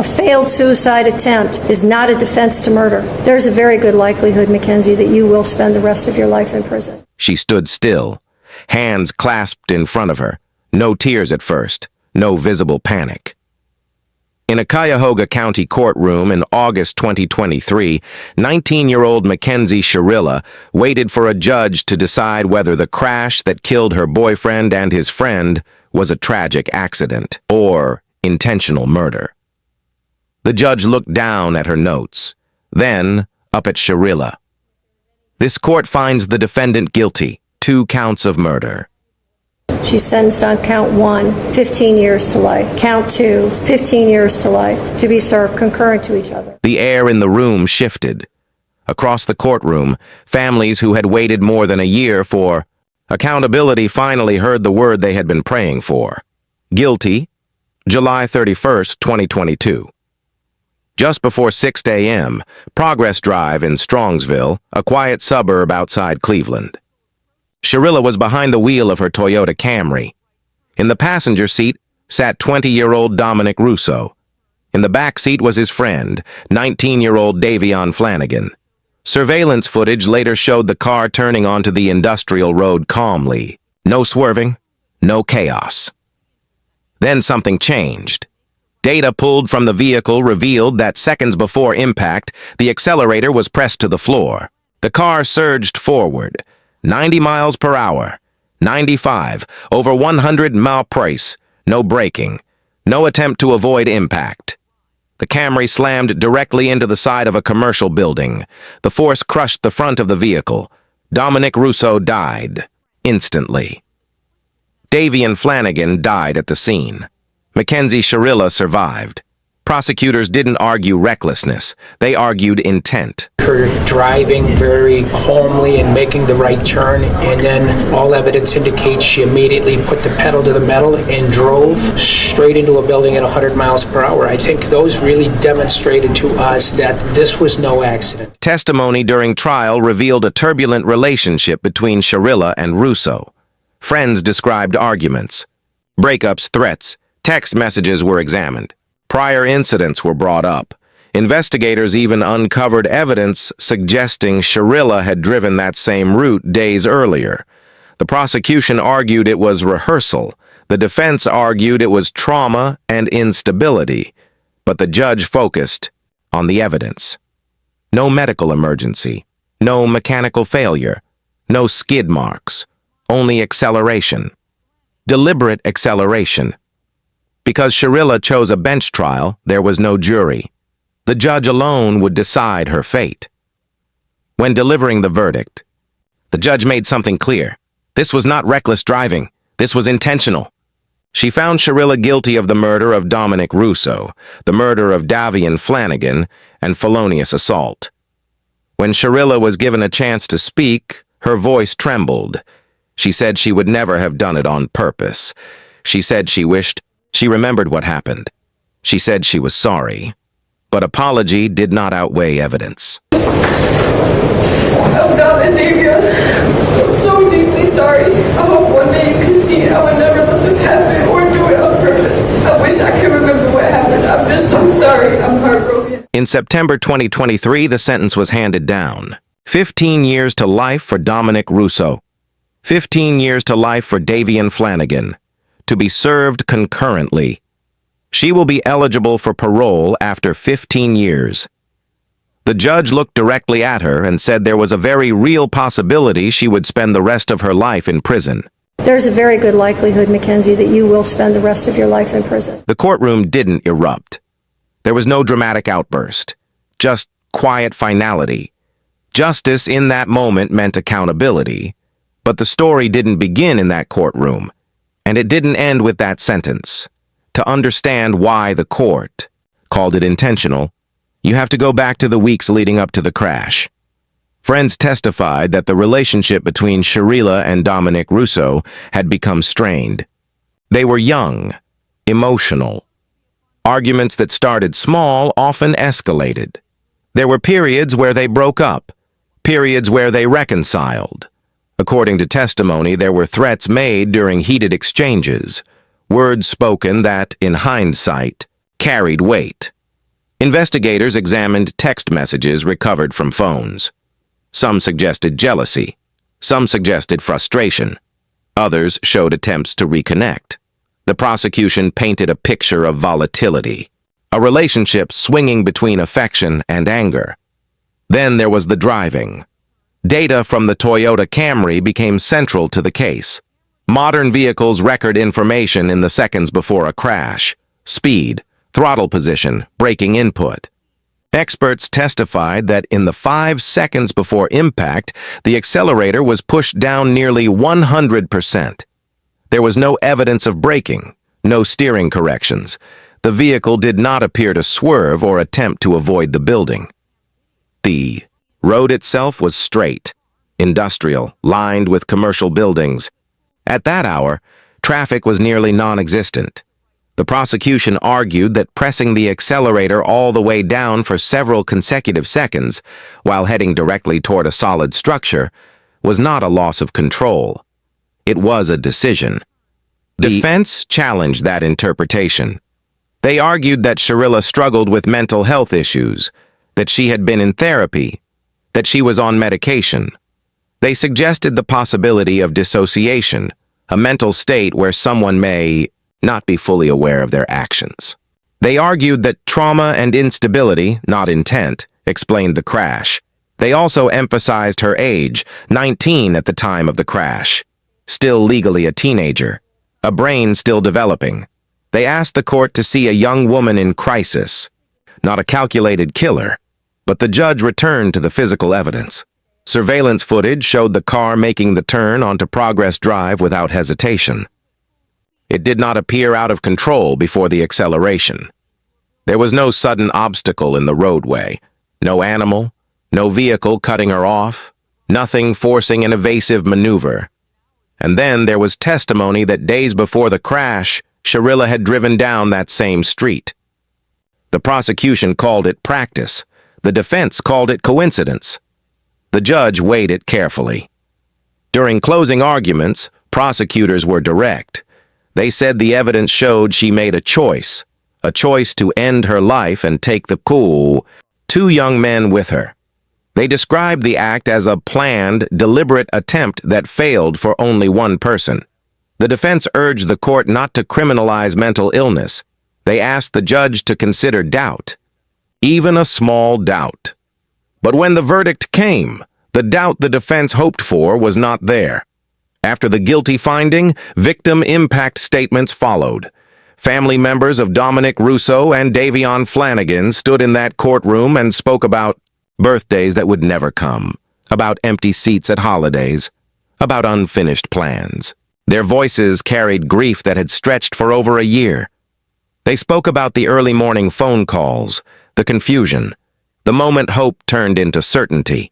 A failed suicide attempt is not a defense to murder. There's a very good likelihood, Mackenzie, that you will spend the rest of your life in prison. She stood still, hands clasped in front of her. No tears at first, no visible panic. In a Cuyahoga County courtroom in August 2023, 19-year-old Mackenzie Shirilla waited for a judge to decide whether the crash that killed her boyfriend and his friend was a tragic accident or intentional murder. The judge looked down at her notes, then up at Shirilla. This court finds the defendant guilty, 2 counts of murder. She's sentenced on count 1, 15 years to life. Count 2, 15 years to life, to be served concurrent to each other. The air in the room shifted. Across the courtroom, families who had waited more than a year for accountability finally heard the word they had been praying for. Guilty, July 31st, 2022. Just before 6 a.m., Progress Drive in Strongsville, a quiet suburb outside Cleveland. Shirilla was behind the wheel of her Toyota Camry. In the passenger seat sat 20-year-old Dominic Russo. In the back seat was his friend, 19-year-old Davion Flanagan. Surveillance footage later showed the car turning onto the industrial road calmly. No swerving, no chaos. Then something changed. Data pulled from the vehicle revealed that seconds before impact, the accelerator was pressed to the floor. The car surged forward, 90 miles per hour, 95, over 100 mph, no braking, no attempt to avoid impact. The Camry slammed directly into the side of a commercial building. The force crushed the front of the vehicle. Dominic Russo died, instantly. Davion Flanagan died at the scene. Mackenzie Shirilla survived. Prosecutors didn't argue recklessness. They argued intent. Her driving very calmly and making the right turn, and then all evidence indicates she immediately put the pedal to the metal and drove straight into a building at 100 miles per hour. I think those really demonstrated to us that this was no accident. Testimony during trial revealed a turbulent relationship between Shirilla and Russo. Friends described arguments. Breakups, threats, text messages were examined. Prior incidents were brought up. Investigators even uncovered evidence suggesting Shirilla had driven that same route days earlier. The prosecution argued it was rehearsal. The defense argued it was trauma and instability. But the judge focused on the evidence. No medical emergency, no mechanical failure, no skid marks, only acceleration. Deliberate acceleration. Because Shirilla chose a bench trial, there was no jury. The judge alone would decide her fate. When delivering the verdict, the judge made something clear. This was not reckless driving. This was intentional. She found Shirilla guilty of the murder of Dominic Russo, the murder of Davion Flanagan, and felonious assault. When Shirilla was given a chance to speak, her voice trembled. She said she would never have done it on purpose. She said she wished she remembered what happened. She said she was sorry, but apology did not outweigh evidence. Oh God, Davia, I'm so deeply sorry. I hope one day you can see I would never let this happen or do it on purpose. I wish I could remember what happened. I'm just so sorry. I'm heartbroken. In September 2023, the sentence was handed down. 15 years to life for Dominic Russo. 15 years to life for Davion Flanagan, to be served concurrently. She will be eligible for parole after 15 years. The judge looked directly at her and said there was a very real possibility she would spend the rest of her life in prison. There's a very good likelihood, Mackenzie, that you will spend the rest of your life in prison. The courtroom didn't erupt. There was no dramatic outburst, just quiet finality. Justice in that moment meant accountability, but the story didn't begin in that courtroom, and it didn't end with that sentence. To understand why the court called it intentional, you have to go back to the weeks leading up to the crash. Friends testified that the relationship between Shirilla and Dominic Russo had become strained. They were young, emotional. Arguments that started small often escalated. There were periods where they broke up, periods where they reconciled. According to testimony, there were threats made during heated exchanges, words spoken that, in hindsight, carried weight. Investigators examined text messages recovered from phones. Some suggested jealousy. Some suggested frustration. Others showed attempts to reconnect. The prosecution painted a picture of volatility, a relationship swinging between affection and anger. Then there was the driving. Data from the Toyota Camry became central to the case. Modern vehicles record information in the seconds before a crash: speed, throttle position, braking input. Experts testified that in the 5 seconds before impact, the accelerator was pushed down nearly 100%. There was no evidence of braking, no steering corrections. The vehicle did not appear to swerve or attempt to avoid the building. The road itself was straight, industrial, lined with commercial buildings. At that hour, traffic was nearly non-existent. The prosecution argued that pressing the accelerator all the way down for several consecutive seconds, while heading directly toward a solid structure, was not a loss of control. It was a decision. The defense challenged that interpretation. They argued that Shirilla struggled with mental health issues, that she had been in therapy, that she was on medication. They suggested the possibility of dissociation, a mental state where someone may not be fully aware of their actions. They argued that trauma and instability, not intent, explained the crash. They also emphasized her age, 19 at the time of the crash, still legally a teenager, a brain still developing. They asked the court to see a young woman in crisis, not a calculated killer, but the judge returned to the physical evidence. Surveillance footage showed the car making the turn onto Progress Drive without hesitation. It did not appear out of control before the acceleration. There was no sudden obstacle in the roadway, no animal, no vehicle cutting her off, nothing forcing an evasive maneuver. And then there was testimony that days before the crash, Shirilla had driven down that same street. The prosecution called it practice. The defense called it coincidence. The judge weighed it carefully. During closing arguments, prosecutors were direct. They said the evidence showed she made a choice to end her life and take the cool, 2 young men with her. They described the act as a planned, deliberate attempt that failed for only one person. The defense urged the court not to criminalize mental illness. They asked the judge to consider doubt, even a small doubt. But when the verdict came, the doubt the defense hoped for was not there. After the guilty finding, victim impact statements followed. Family members of Dominic Russo and Davion Flanagan stood in that courtroom and spoke about birthdays that would never come, about empty seats at holidays, about unfinished plans. Their voices carried grief that had stretched for over a year. They spoke about the early morning phone calls, the confusion, the moment hope turned into certainty.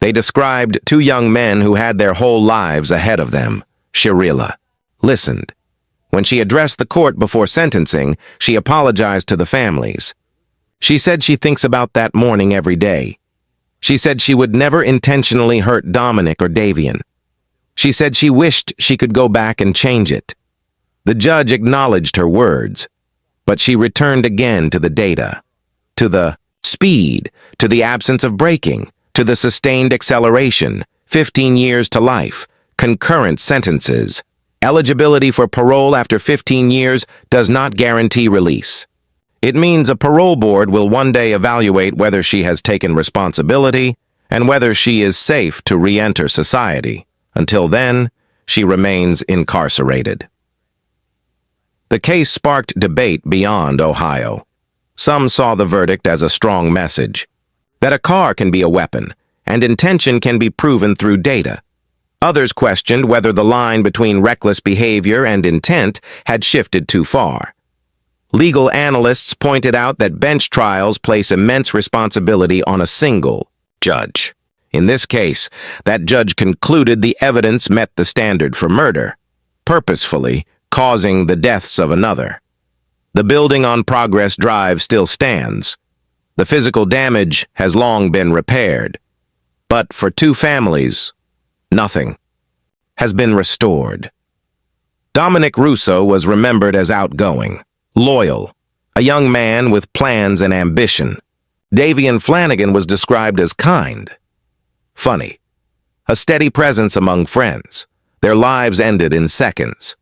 They described 2 young men who had their whole lives ahead of them. Shirilla listened. When she addressed the court before sentencing, she apologized to the families. She said she thinks about that morning every day. She said she would never intentionally hurt Dominic or Davion. She said she wished she could go back and change it. The judge acknowledged her words, but she returned again to the data, to the speed, to the absence of braking, to the sustained acceleration, 15 years to life, concurrent sentences. Eligibility for parole after 15 years does not guarantee release. It means a parole board will one day evaluate whether she has taken responsibility and whether she is safe to re-enter society. Until then, she remains incarcerated. The case sparked debate beyond Ohio. Some saw the verdict as a strong message that a car can be a weapon, and intention can be proven through data. Others questioned whether the line between reckless behavior and intent had shifted too far. Legal analysts pointed out that bench trials place immense responsibility on a single judge. In this case, that judge concluded the evidence met the standard for murder, purposefully causing the deaths of another. The building on Progress Drive still stands. The physical damage has long been repaired. But for 2 families, nothing has been restored. Dominic Russo was remembered as outgoing, loyal, a young man with plans and ambition. Davian Flanagan was described as kind, funny, a steady presence among friends. Their lives ended in seconds.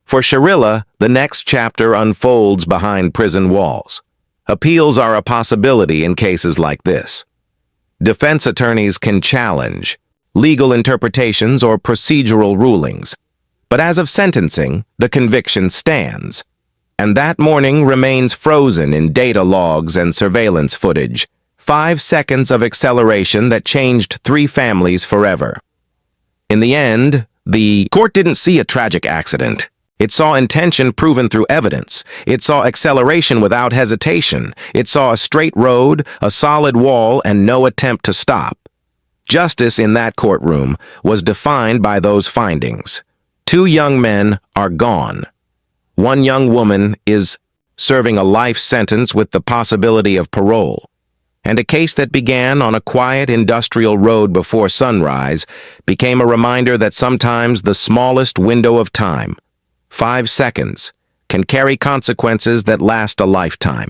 For Shirilla, the next chapter unfolds behind prison walls. Appeals are a possibility in cases like this. Defense attorneys can challenge legal interpretations or procedural rulings, but as of sentencing, the conviction stands, and that morning remains frozen in data logs and surveillance footage, 5 seconds of acceleration that changed 3 families forever. In the end, the court didn't see a tragic accident. It saw intention proven through evidence. It saw acceleration without hesitation. It saw a straight road, a solid wall, and no attempt to stop. Justice in that courtroom was defined by those findings. 2 young men are gone. 1 young woman is serving a life sentence with the possibility of parole. And a case that began on a quiet industrial road before sunrise became a reminder that sometimes the smallest window of time, 5 seconds, can carry consequences that last a lifetime.